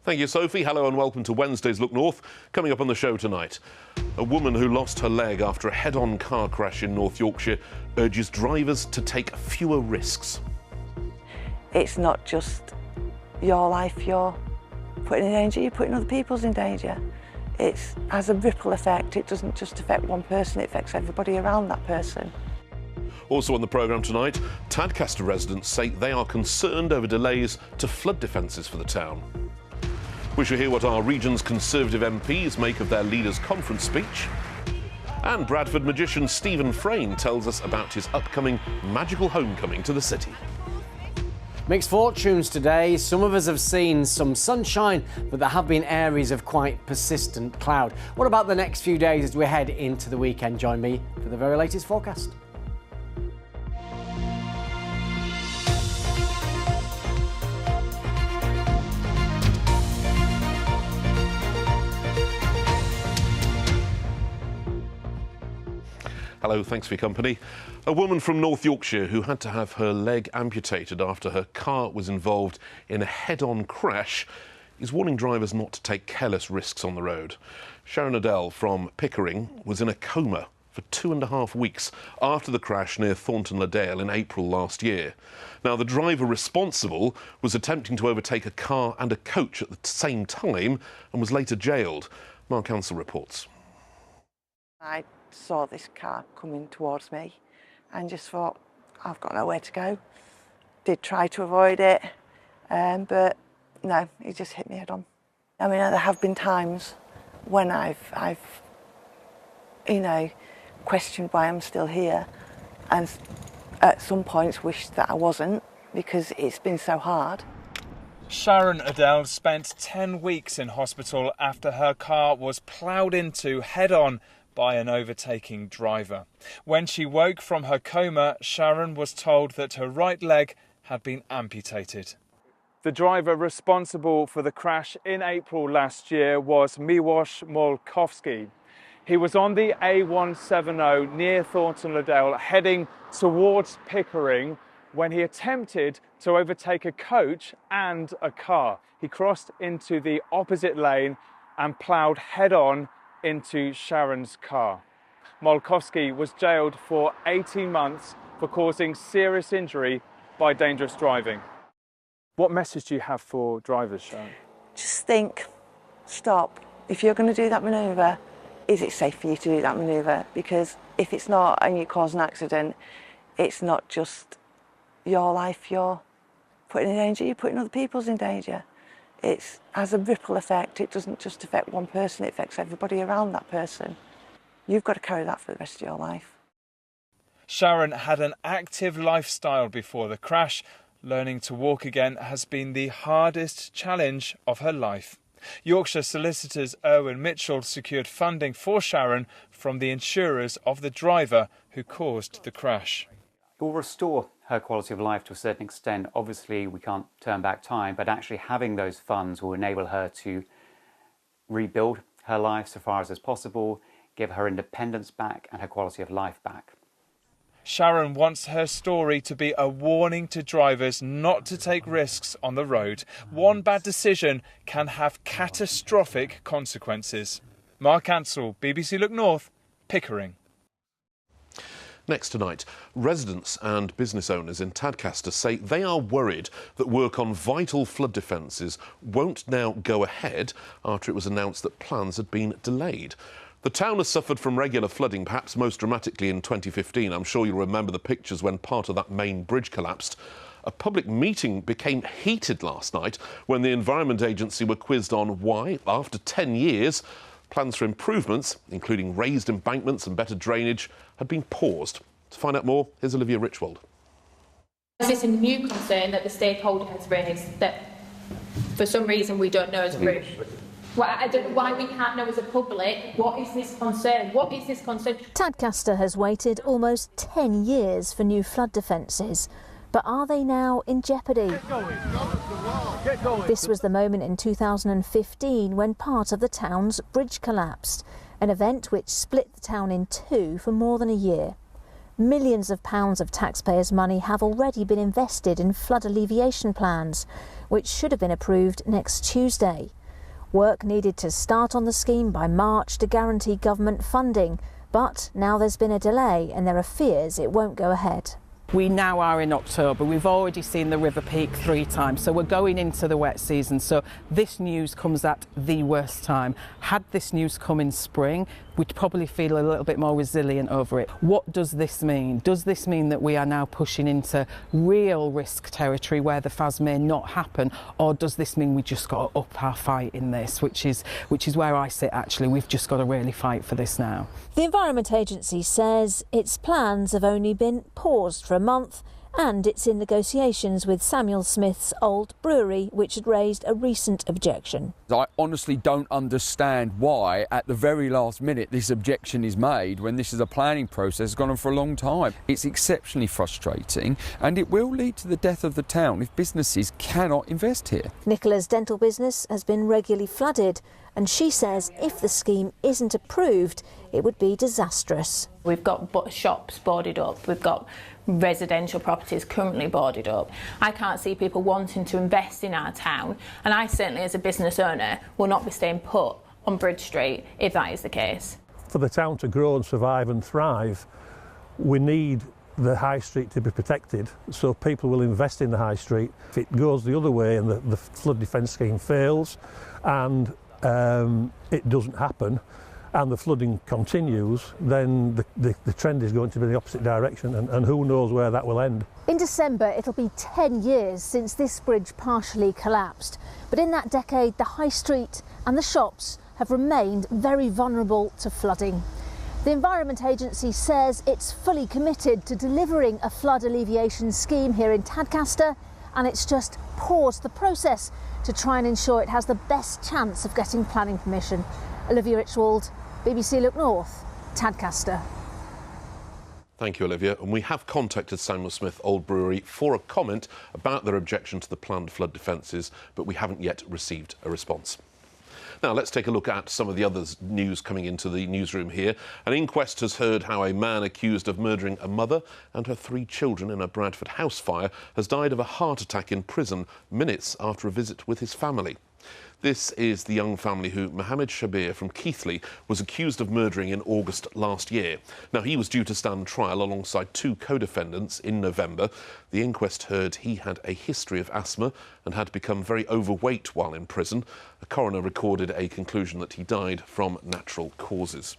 Thank you, Sophie. Hello and welcome to Wednesday's Look North. Coming up on the show tonight, a woman who lost her leg after a head-on car crash in North Yorkshire urges drivers to take fewer risks. It's not just your life you're putting in danger, you're putting other people's in danger. It has a ripple effect. It doesn't just affect one person, it affects everybody around that person. Also on the programme tonight, Tadcaster residents say they are concerned over delays to flood defences for the town. We shall hear what our region's Conservative MPs make of their leader's conference speech. And Bradford magician Stephen Frayne tells us about his upcoming magical homecoming to the city. Mixed fortunes today. Some of us have seen some sunshine, but there have been areas of quite persistent cloud. What about the next few days as we head into the weekend? Join me for the very latest forecast. Hello, thanks for your company. A woman from North Yorkshire who had to have her leg amputated after her car was involved in a head-on crash is warning drivers not to take careless risks on the road. Sharon Adele from Pickering was in a coma for 2.5 weeks after the crash near Thornton-le-Dale in April last year. Now, the driver responsible was attempting to overtake a car and a coach at the same time and was later jailed. Mark Ansell reports. I saw this car coming towards me and just thought, I've got nowhere to go. Did try to avoid it, but no, it just hit me head on. I mean, there have been times when I've questioned why I'm still here, and at some points wished that I wasn't, because it's been so hard. Sharon Adele spent 10 weeks in hospital after her car was ploughed into head-on by an overtaking driver. When she woke from her coma, Sharon was told that her right leg had been amputated. The driver responsible for the crash in April last year was Miłosz Molkowski. He was on the A170 near Thornton-le-Dale heading towards Pickering when he attempted to overtake a coach and a car. He crossed into the opposite lane and ploughed head-on into Sharon's car. Molkowski was jailed for 18 months for causing serious injury by dangerous driving. What message do you have for drivers, Sharon? Just think, stop. If you're going to do that manoeuvre, is it safe for you to do that manoeuvre? Because if it's not and you cause an accident, it's not just your life you're putting in danger, you're putting other people's in danger. It has a ripple effect. It doesn't just affect one person, it affects everybody around that person. You've got to carry that for the rest of your life. Sharon had an active lifestyle before the crash. Learning to walk again has been the hardest challenge of her life. Yorkshire solicitors Erwin Mitchell secured funding for Sharon from the insurers of the driver who caused the crash. It will restore her quality of life to a certain extent. Obviously, we can't turn back time, but actually having those funds will enable her to rebuild her life so far as possible, give her independence back and her quality of life back. Sharon wants her story to be a warning to drivers not to take risks on the road. One bad decision can have catastrophic consequences. Mark Ansell, BBC Look North, Pickering. Next tonight, residents and business owners in Tadcaster say they are worried that work on vital flood defences won't now go ahead after it was announced that plans had been delayed. The town has suffered from regular flooding, perhaps most dramatically in 2015. I'm sure you'll remember the pictures when part of that main bridge collapsed. A public meeting became heated last night when the Environment Agency were quizzed on why, after 10 years, plans for improvements, including raised embankments and better drainage, had been paused. To find out more, here's Olivia Richwald. Is this a new concern that the stakeholder has raised that for some reason we don't know as a group? Well, I don't know why we can't know as a public. What is this concern? What is this concern? Tadcaster has waited almost 10 years for new flood defences. But are they now in jeopardy? Get going. This was the moment in 2015 when part of the town's bridge collapsed, an event which split the town in two for more than a year. Millions of pounds of taxpayers' money have already been invested in flood alleviation plans, which should have been approved next Tuesday. Work needed to start on the scheme by March to guarantee government funding, but now there's been a delay and there are fears it won't go ahead. We now are in October. We've already seen the river peak 3 times, so we're going into the wet season. So this news comes at the worst time. Had this news come in spring, we'd probably feel a little bit more resilient over it. What does this mean? Does this mean that we are now pushing into real risk territory where the FAS may not happen, or does this mean we just got to up our fight in this, which is where I sit actually. We've just got to really fight for this now. The Environment Agency says its plans have only been paused for a month, and it's in negotiations with Samuel Smith's Old Brewery, which had raised a recent objection. I honestly don't understand why at the very last minute this objection is made when this is a planning process that's gone on for a long time. It's exceptionally frustrating, and it will lead to the death of the town if businesses cannot invest here. Nicola's dental business has been regularly flooded, and she says if the scheme isn't approved, it would be disastrous. We've got shops boarded up, we've got residential properties currently boarded up. I can't see people wanting to invest in our town, and I certainly as a business owner will not be staying put on Bridge Street if that is the case. For the town to grow and survive and thrive, we need the high street to be protected, so people will invest in the high street. If it goes the other way and the flood defence scheme fails and it doesn't happen and the flooding continues, then the trend is going to be the opposite direction, and who knows where that will end. In December, it'll be 10 years since this bridge partially collapsed. But in that decade, the high street and the shops have remained very vulnerable to flooding. The Environment Agency says it's fully committed to delivering a flood alleviation scheme here in Tadcaster, and it's just paused the process to try and ensure it has the best chance of getting planning permission. Olivia Richwald, BBC Look North, Tadcaster. Thank you, Olivia. And we have contacted Samuel Smith Old Brewery for a comment about their objection to the planned flood defences, but we haven't yet received a response. Now, let's take a look at some of the other news coming into the newsroom here. An inquest has heard how a man accused of murdering a mother and her 3 children in a Bradford house fire has died of a heart attack in prison minutes after a visit with his family. This is the young family who Mohammed Shabir from Keighley was accused of murdering in August last year. Now, he was due to stand trial alongside 2 co-defendants in November. The inquest heard he had a history of asthma and had become very overweight while in prison. A coroner recorded a conclusion that he died from natural causes.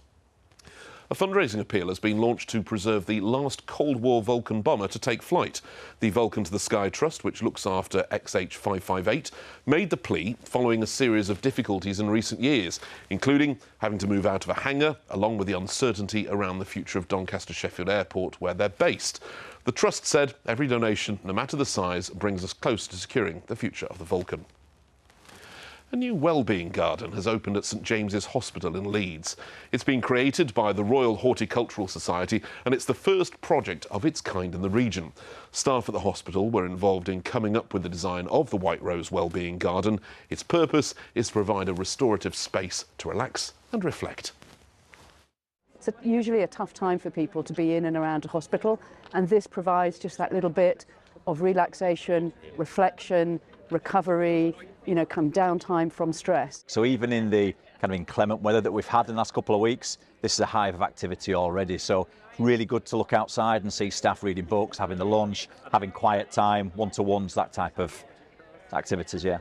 A fundraising appeal has been launched to preserve the last Cold War Vulcan bomber to take flight. The Vulcan to the Sky Trust, which looks after XH-558, made the plea following a series of difficulties in recent years, including having to move out of a hangar, along with the uncertainty around the future of Doncaster Sheffield Airport, where they're based. The Trust said every donation, no matter the size, brings us close to securing the future of the Vulcan. A new wellbeing garden has opened at St James's Hospital in Leeds. It's been created by the Royal Horticultural Society and it's the first project of its kind in the region. Staff at the hospital were involved in coming up with the design of the White Rose Wellbeing Garden. Its purpose is to provide a restorative space to relax and reflect. It's usually a tough time for people to be in and around a hospital, and this provides just that little bit of relaxation, reflection, recovery, kind of downtime from stress. So even in the kind of inclement weather that we've had in the last couple of weeks, this is a hive of activity already. So really good to look outside and see staff reading books, having the lunch, having quiet time, one-to-ones, that type of activities, yeah.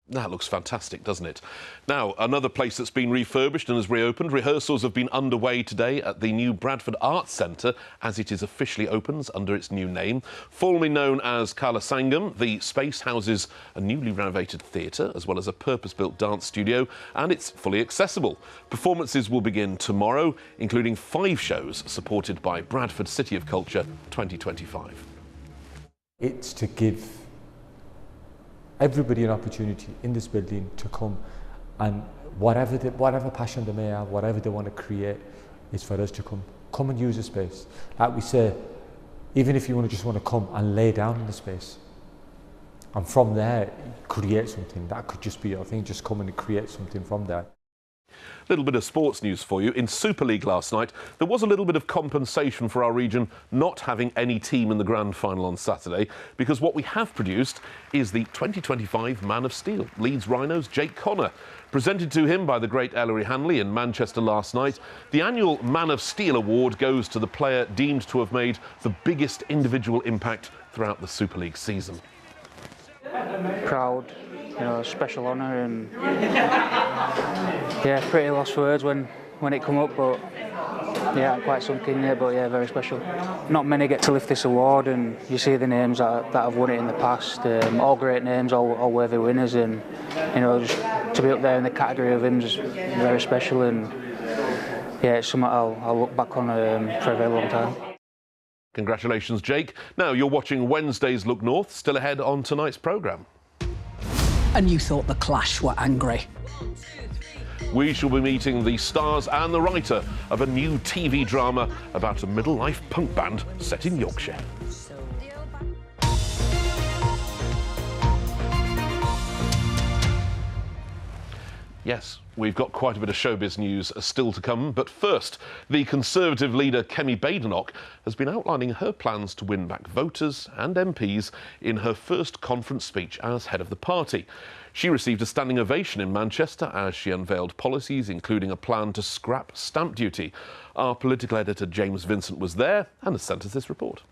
That looks fantastic, doesn't it? Now, another place that's been refurbished and has reopened. Rehearsals have been underway today at the new Bradford Arts Centre as it is officially opens under its new name. Formerly known as Kala Sangam, the space houses a newly renovated theatre as well as a purpose-built dance studio, and it's fully accessible. Performances will begin tomorrow, including 5 shows supported by Bradford City of Culture 2025. It's to give everybody an opportunity in this building to come and whatever passion they may have, whatever they want to create, is for us to come and use the space. Like we say, even if you just want to come and lay down in the space, and from there create something, that could just be your thing, just come and create something from there. Little bit of sports news for you. In Super League last night, there was a little bit of compensation for our region not having any team in the grand final on Saturday, because what we have produced is the 2025 Man of Steel, Leeds Rhinos' Jake Connor. Presented to him by the great Ellery Hanley in Manchester last night, the annual Man of Steel award goes to the player deemed to have made the biggest individual impact throughout the Super League season. Proud, special honour, and yeah, pretty lost for words when it come up, but yeah, I'm quite sunk in there, but yeah, very special. Not many get to lift this award, and you see the names that have won it in the past, all great names, all worthy winners, and just to be up there in the category of him is very special, and yeah, it's something I'll look back on for a very long time. Congratulations, Jake. Now you're watching Wednesday's Look North, still ahead on tonight's programme. And you thought the Clash were angry. We shall be meeting the stars and the writer of a new TV drama about a middle-life punk band set in Yorkshire. Yes, we've got quite a bit of showbiz news still to come, but first, the Conservative leader Kemi Badenoch has been outlining her plans to win back voters and MPs in her first conference speech as head of the party. She received a standing ovation in Manchester as she unveiled policies, including a plan to scrap stamp duty. Our political editor James Vincent was there and has sent us this report.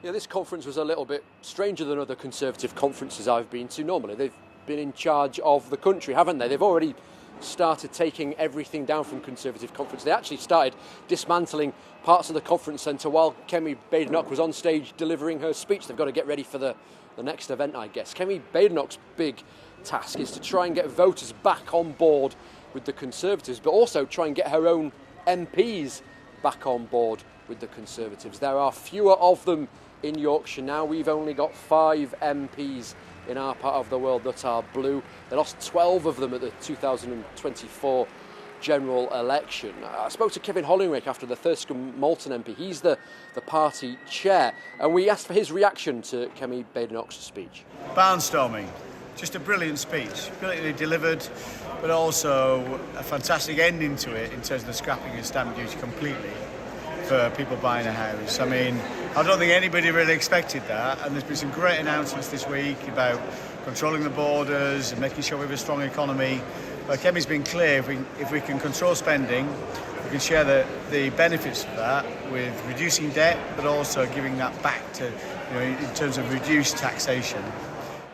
Yeah, this conference was a little bit stranger than other Conservative conferences I've been to. Normally they've been in charge of the country, haven't they? They've already started taking everything down from Conservative conference. They actually started dismantling parts of the conference centre while Kemi Badenoch was on stage delivering her speech. They've got to get ready for the next event, I guess. Kemi Badenoch's big task is to try and get voters back on board with the Conservatives, but also try and get her own MPs back on board with the Conservatives. There are fewer of them in Yorkshire now. We've only got 5 MPs in our part of the world that are blue. They lost 12 of them at the 2024 general election. I spoke to Kevin Hollingwick after the Thurston Moulton MP. He's the party chair, and we asked for his reaction to Kemi Badenoch's speech. Barnstorming, just a brilliant speech, brilliantly delivered, but also a fantastic ending to it in terms of the scrapping of stamp duty completely for people buying a house. I mean, I don't think anybody really expected that, and there's been some great announcements this week about controlling the borders and making sure we have a strong economy. But Kemi's been clear, if we can control spending, we can share the benefits of that with reducing debt, but also giving that back to, in terms of reduced taxation.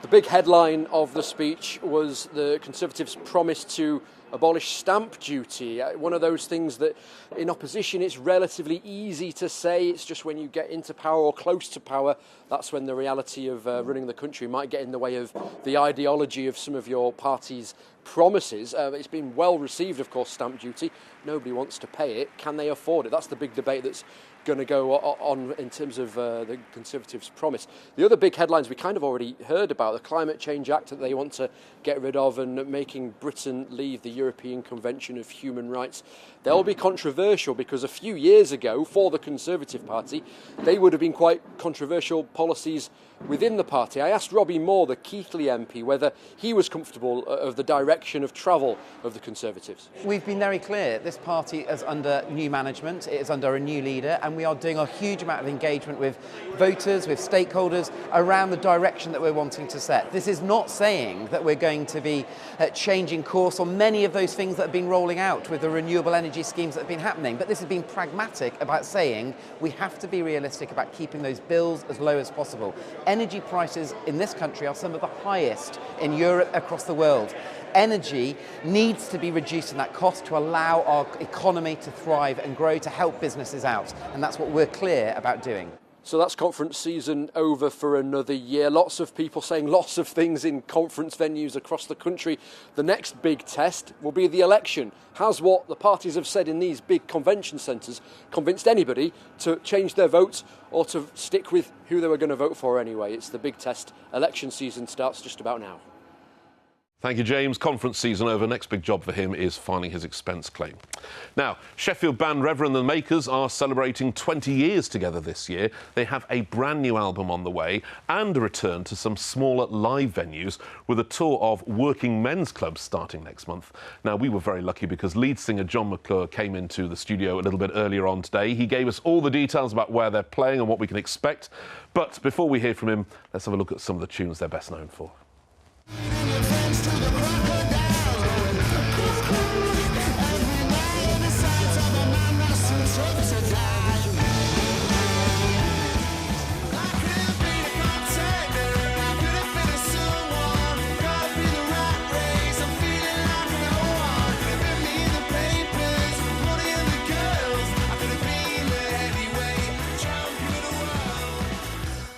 The big headline of the speech was the Conservatives' promise to abolish stamp duty. One of those things that in opposition it's relatively easy to say. It's just when you get into power or close to power, that's when the reality of running the country might get in the way of the ideology of some of your party's promises. It's been well received, of course, stamp duty. Nobody wants to pay it. Can they afford it? That's the big debate that's going to go on in terms of the Conservatives' promise. The other big headlines we kind of already heard about, the Climate Change Act that they want to get rid of and making Britain leave the European Convention of Human Rights. They'll be controversial because a few years ago, for the Conservative Party, they would have been quite controversial policies within the party. I asked Robbie Moore, the Keighley MP, whether he was comfortable of the direction of travel of the Conservatives. We've been very clear. This party is under new management, it is under a new leader, and we are doing a huge amount of engagement with voters, with stakeholders, around the direction that we're wanting to set. This is not saying that we're going to be changing course on many of those things that have been rolling out with the renewable energy schemes that have been happening, but this has been pragmatic about saying we have to be realistic about keeping those bills as low as possible. Energy prices in this country are some of the highest in Europe, across the world. Energy needs to be reduced in that cost to allow our economy to thrive and grow, to help businesses out, and that's what we're clear about doing. So that's conference season over for another year. Lots of people saying lots of things in conference venues across the country. The next big test will be the election. Has what the parties have said in these big convention centres convinced anybody to change their votes or to stick with who they were going to vote for anyway? It's the big test. Election season starts just about now. Thank you, James. Conference season over. Next big job for him is filing his expense claim. Now, Sheffield band Reverend and the Makers are celebrating 20 years together this year. They have a brand new album on the way and a return to some smaller live venues with a tour of working men's clubs starting next month. Now, we were very lucky because lead singer John McClure came into the studio a little bit earlier on today. He gave us all the details about where they're playing and what we can expect. But before we hear from him, let's have a look at some of the tunes they're best known for.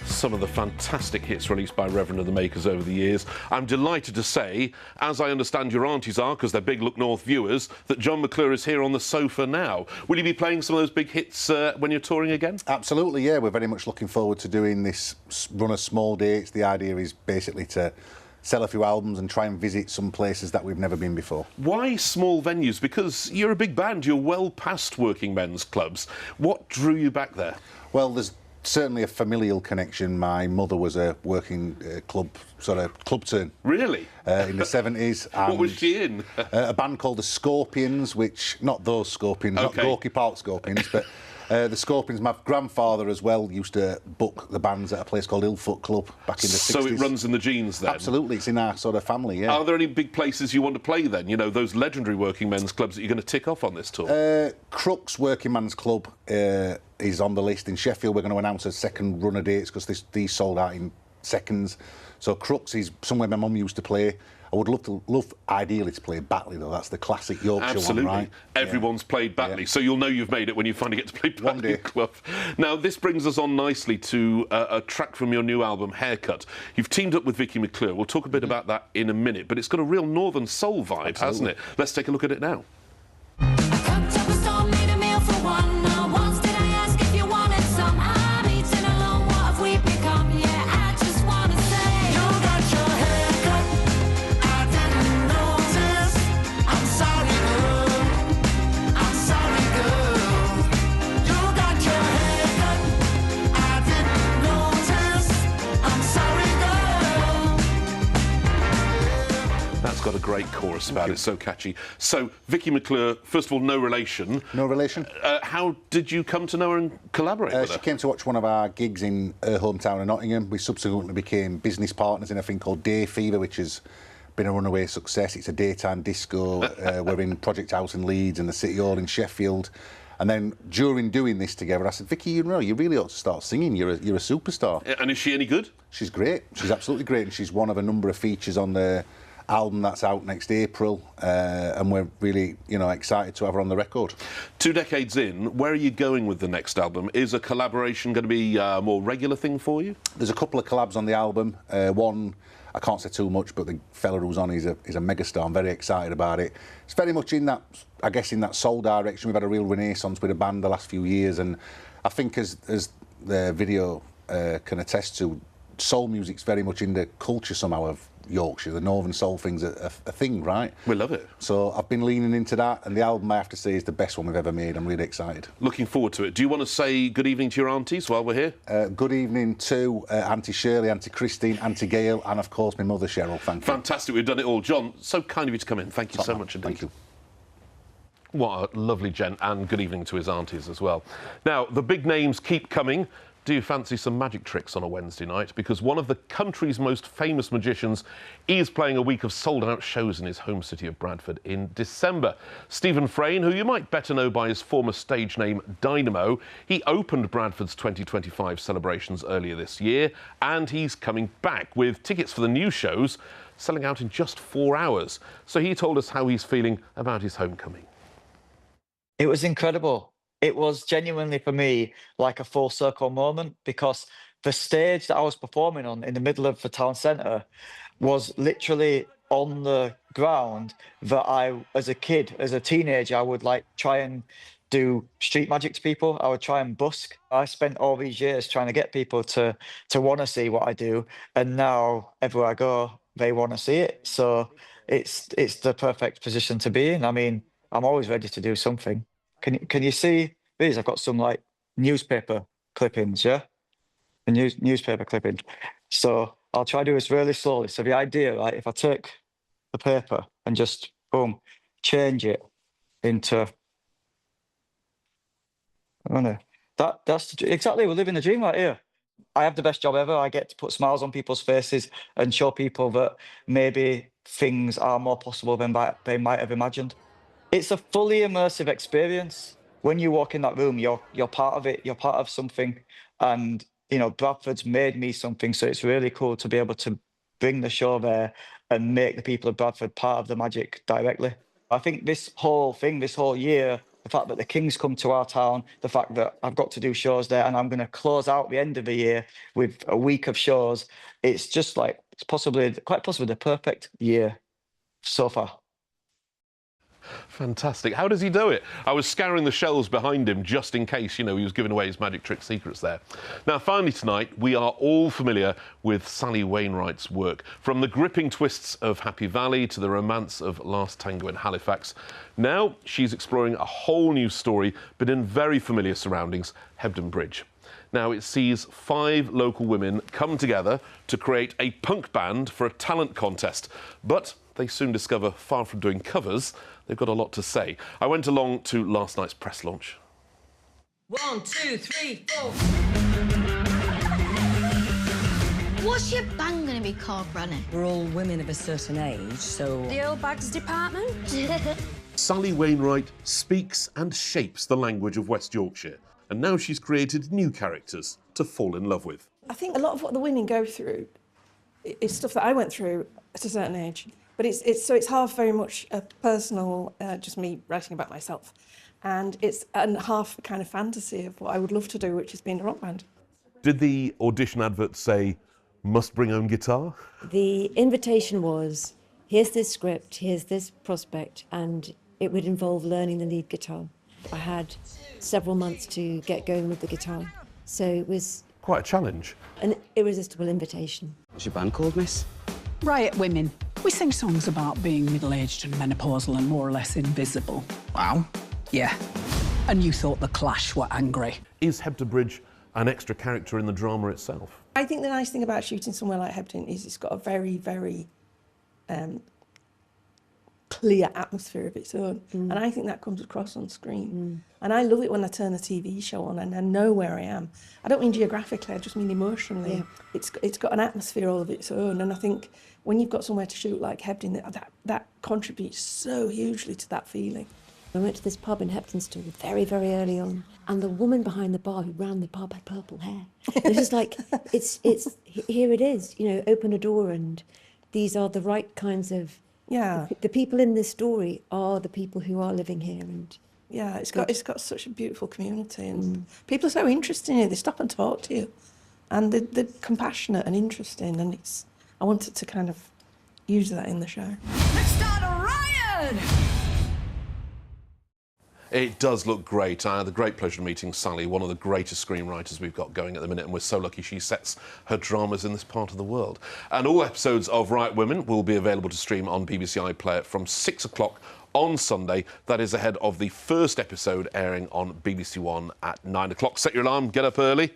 Some of the fantastic hits released by Reverend and the Makers over the years. I'm delighted to say, as I understand your aunties are, because they're big Look North viewers, that John McClure is here on the sofa now. Will you be playing some of those big hits when you're touring again? Absolutely, yeah. We're very much looking forward to doing this run of small dates. The idea is basically to sell a few albums and try and visit some places that we've never been before. Why small venues? Because you're a big band, you're well past working men's clubs. What drew you back there? Well, there's certainly a familial connection. My mother was a working club turn. Really? In the 70s. What was she in? A band called the Scorpions, which, not those Scorpions, not Gorky Park Scorpions, but the Scorpions. My grandfather as well used to book the bands at a place called Ilfoot Club back in the 60s. So it runs in the genes then? Absolutely, it's in our sort of family, yeah. Are there any big places you want to play then? You know, those legendary working men's clubs that you're going to tick off on this tour? Crooks Working Man's Club is on the list in Sheffield. We're going to announce a second run of dates because these sold out in seconds. So Crooks is somewhere my mum used to play. I would love ideally to play Batley though. That's the classic Yorkshire one, right? Everyone's played Batley, so you'll know you've made it when you finally get to play Batley Club. Now, this brings us on nicely to a track from your new album, Haircut. You've teamed up with Vicky McClure. We'll talk a bit about that in a minute, but it's got a real northern soul vibe, hasn't it? Let's take a look at it now. Got a great chorus about it, so catchy. So, Vicky McClure, first of all, no relation. No relation. How did you come to know her and collaborate with her? She came to watch one of our gigs in her hometown of Nottingham. We subsequently became business partners in a thing called Day Fever, which has been a runaway success. It's a daytime disco. We're in Project House in Leeds and the City Hall in Sheffield. And then during doing this together, I said, Vicky, you really ought to start singing. You're a superstar. And is she any good? She's great. She's absolutely great, and she's one of a number of features on the album that's out next April, and we're really, excited to have her on the record. 2 decades in, where are you going with the next album? Is a collaboration going to be a more regular thing for you? There's a couple of collabs on the album. One, I can't say too much, but the fella who's on is a megastar. I'm very excited about it. It's very much in that, I guess, in that soul direction. We've had a real renaissance with the band the last few years, and I think as the video can attest to, soul music's very much in the culture somehow of Yorkshire. The northern soul thing's a thing, right? We love it. So I've been leaning into that, and the album, I have to say, is the best one we've ever made. I'm really excited. Looking forward to it. Do you want to say good evening to your aunties while we're here? Good evening to Auntie Shirley, Auntie Christine, Auntie Gail, and of course my mother Cheryl. Thank you. Fantastic, we've done it all. John, so kind of you to come in. Thank you so much indeed. Thank you. What a lovely gent, and good evening to his aunties as well. Now, the big names keep coming. Do you fancy some magic tricks on a Wednesday night? Because one of the country's most famous magicians is playing a week of sold-out shows in his home city of Bradford in December. Stephen Frayne, who you might better know by his former stage name Dynamo, he opened Bradford's 2025 celebrations earlier this year, and he's coming back with tickets for the new shows selling out in just 4 hours. So he told us how he's feeling about his homecoming. It was incredible. It was genuinely, for me, like a full circle moment, because the stage that I was performing on in the middle of the town centre was literally on the ground that I, as a kid, as a teenager, I would try and do street magic to people. I would try and busk. I spent all these years trying to get people to want to see what I do, and now everywhere I go, they want to see it. So it's the perfect position to be in. I mean, I'm always ready to do something. Can you see these? I've got some like newspaper clippings, yeah? The newspaper clippings. So I'll try to do this really slowly. So the idea, right, if I take the paper and just, boom, change it into, I don't know, that's exactly, we're living the dream right here. I have the best job ever. I get to put smiles on people's faces and show people that maybe things are more possible than they might have imagined. It's a fully immersive experience. When you walk in that room, you're part of it. You're part of something. And, you know, Bradford's made me something. So it's really cool to be able to bring the show there and make the people of Bradford part of the magic directly. I think this whole thing, this whole year, the fact that the Kings come to our town, the fact that I've got to do shows there, and I'm going to close out the end of the year with a week of shows, it's just like, it's quite possibly the perfect year so far. Fantastic. How does he do it? I was scouring the shelves behind him just in case, you know, he was giving away his magic trick secrets there. Now, finally tonight, we are all familiar with Sally Wainwright's work. From the gripping twists of Happy Valley to the romance of Last Tango in Halifax. Now, she's exploring a whole new story, but in very familiar surroundings, Hebden Bridge. Now, it sees 5 local women come together to create a punk band for a talent contest. But they soon discover, far from doing covers, they've got a lot to say. I went along to last night's press launch. 1, 2, 3, 4. What's your band going to be called, Granny? We're all women of a certain age, so... The old bags department? Sally Wainwright speaks and shapes the language of West Yorkshire, and now she's created new characters to fall in love with. I think a lot of what the women go through is stuff that I went through at a certain age. But it's half very much a personal, just me writing about myself, and it's half a kind of fantasy of what I would love to do, which is being a rock band. Did the audition advert say, must bring own guitar? The invitation was, here's this script, here's this prospect, and it would involve learning the lead guitar. I had several months to get going with the guitar, so it was... Quite a challenge. An irresistible invitation. What's your band called, miss? Riot Women. We sing songs about being middle-aged and menopausal and more or less invisible. Wow. Yeah. And you thought the Clash were angry. Is Hebden Bridge an extra character in the drama itself? I think the nice thing about shooting somewhere like Hebden is it's got a very, very clear atmosphere of its own. And I think that comes across on screen. And I love it when I turn a TV show on and I know where I am. I don't mean geographically, I just mean emotionally. Yeah. It's got an atmosphere all of its own, and I think when you've got somewhere to shoot like Hebden, that contributes so hugely to that feeling. I went to this pub in Heptonstall very, very early on, and the woman behind the bar who ran the pub had purple hair. It was like, it's here it is, you know, open a door and these are the right kinds of... Yeah. The people in this story are the people who are living here, and... Yeah, it's got such a beautiful community, and people are so interested in it. They stop and talk to you, and they're compassionate and interesting, and I wanted to kind of use that in the show. Let's start a riot! It does look great. I had the great pleasure of meeting Sally, one of the greatest screenwriters we've got going at the minute, and we're so lucky she sets her dramas in this part of the world. And all episodes of Riot Women will be available to stream on BBC iPlayer from 6 o'clock on Sunday. That is ahead of the first episode airing on BBC One at 9 o'clock. Set your alarm, get up early.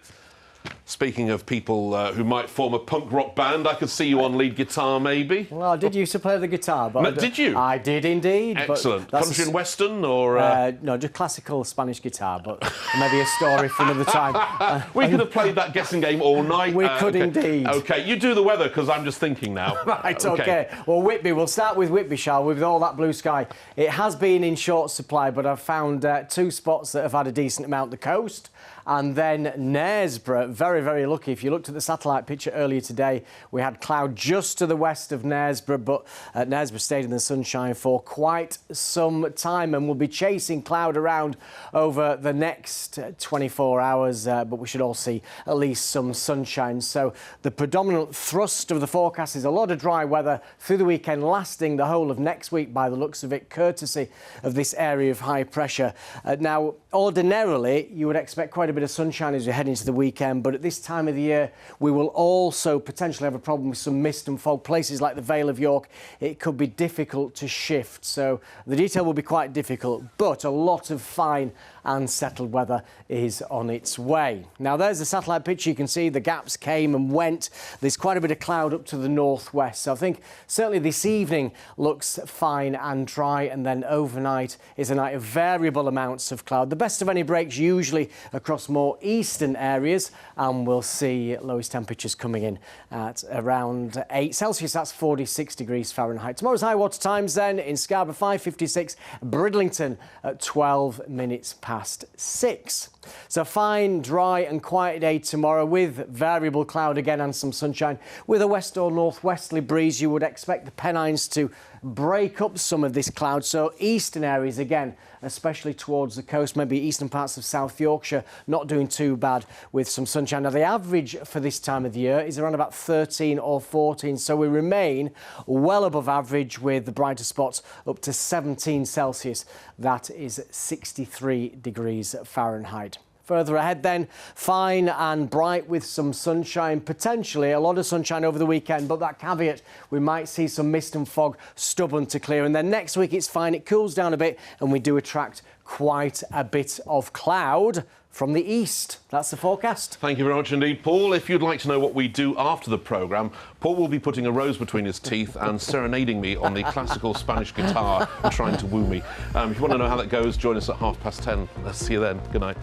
Speaking of people who might form a punk rock band, I could see you on lead guitar, maybe. Well, I did used to play the guitar, but... No, did you? I did indeed. Excellent. Country and western, or...? No, just classical Spanish guitar, but maybe a story for another time. We could have played that guessing game all night. We could indeed. OK, you do the weather, because I'm just thinking now. Right, OK. Well, Whitby, we'll start with Whitby, shall we, with all that blue sky. It has been in short supply, but I've found 2 spots that have had a decent amount. The coast, and then Knaresborough, very, very lucky. If you looked at the satellite picture earlier today, we had cloud just to the west of Knaresborough, but Knaresborough stayed in the sunshine for quite some time, and we'll be chasing cloud around over the next 24 hours, but we should all see at least some sunshine. So the predominant thrust of the forecast is a lot of dry weather through the weekend, lasting the whole of next week by the looks of it, courtesy of this area of high pressure. Now, ordinarily, you would expect quite a a bit of sunshine as we head into the weekend, but at this time of the year, we will also potentially have a problem with some mist and fog. Places like the Vale of York, it could be difficult to shift. So the detail will be quite difficult, but a lot of fine and settled weather is on its way. Now, there's the satellite picture. You can see the gaps came and went. There's quite a bit of cloud up to the northwest. So I think certainly this evening looks fine and dry, and then overnight is a night of variable amounts of cloud. The best of any breaks usually across more eastern areas, and we'll see lowest temperatures coming in at around 8 Celsius. That's 46 degrees Fahrenheit. Tomorrow's high water times then in Scarborough 5:56, Bridlington at 12 minutes past 6. So fine, dry and quiet day tomorrow with variable cloud again and some sunshine. With a west or northwesterly breeze, you would expect the Pennines to break up some of this cloud. So eastern areas again, especially towards the coast, maybe eastern parts of South Yorkshire, not doing too bad with some sunshine. Now, the average for this time of the year is around about 13 or 14, so we remain well above average with the brighter spots up to 17 Celsius. That is 63 degrees Fahrenheit. Further ahead then, fine and bright with some sunshine, potentially a lot of sunshine over the weekend, but that caveat, we might see some mist and fog stubborn to clear. And then next week it's fine, it cools down a bit, and we do attract quite a bit of cloud from the east. That's the forecast. Thank you very much indeed, Paul. If you'd like to know what we do after the programme, Paul will be putting a rose between his teeth and serenading me on the classical Spanish guitar and trying to woo me. If you want to know how that goes, join us at 10:30. I'll see you then. Good night.